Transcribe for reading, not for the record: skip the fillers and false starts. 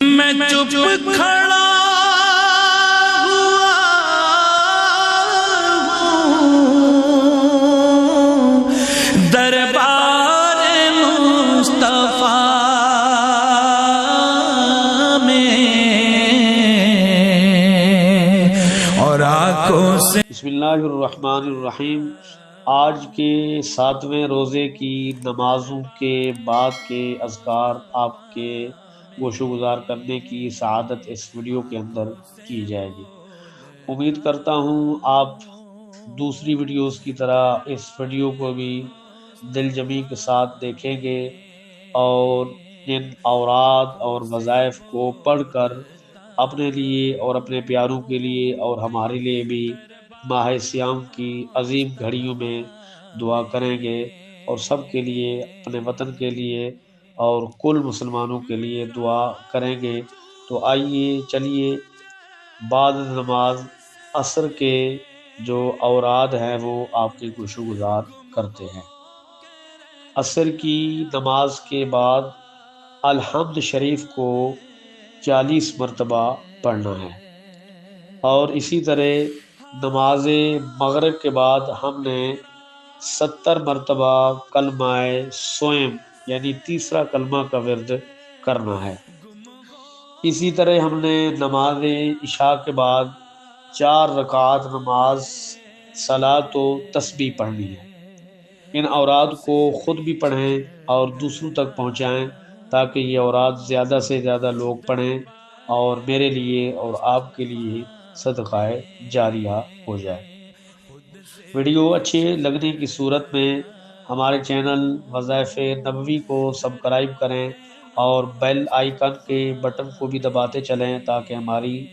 میں چپ کھڑا ہوا ہوں دربار مصطفیٰ میں اور آنکھوں سے۔ بسم اللہ الرحمن الرحیم۔ آج کے 7ویں روزے کی نمازوں کے بعد کے اذکار آپ کے گوش و گزار کرنے کی سعادت اس ویڈیو کے اندر کی جائے گی۔ امید کرتا ہوں آپ دوسری ویڈیوز کی طرح اس ویڈیو کو بھی دل جمی کے ساتھ دیکھیں گے اور ان اوراد اور وظائف کو پڑھ کر اپنے لیے اور اپنے پیاروں کے لیے اور ہمارے لیے بھی ماہ سیام کی عظیم گھڑیوں میں دعا کریں گے، اور سب کے لیے، اپنے وطن کے لیے اور کل مسلمانوں کے لیے دعا کریں گے۔ تو آئیے چلیے بعد نماز عصر کے جو اوراد ہیں وہ آپ کے گوش و گزار کرتے ہیں۔ عصر کی نماز کے بعد الحمد شریف کو 40 مرتبہ پڑھنا ہے، اور اسی طرح نماز مغرب کے بعد ہم نے 70 مرتبہ کلمہ سوئم یعنی تیسرا کلمہ کا ورد کرنا ہے۔ اسی طرح ہم نے نماز عشاء کے بعد 4 رکعات نماز صلاۃ و تسبیح پڑھنی ہے۔ ان اوراد کو خود بھی پڑھیں اور دوسروں تک پہنچائیں تاکہ یہ اوراد زیادہ سے زیادہ لوگ پڑھیں اور میرے لیے اور آپ کے لیے صدقہ جاریہ ہو جائے۔ ویڈیو اچھے لگنے کی صورت میں ہمارے چینل وظائف نبوی کو سبسکرائب کریں اور بیل آئیکن کے بٹن کو بھی دباتے چلیں تاکہ ہماری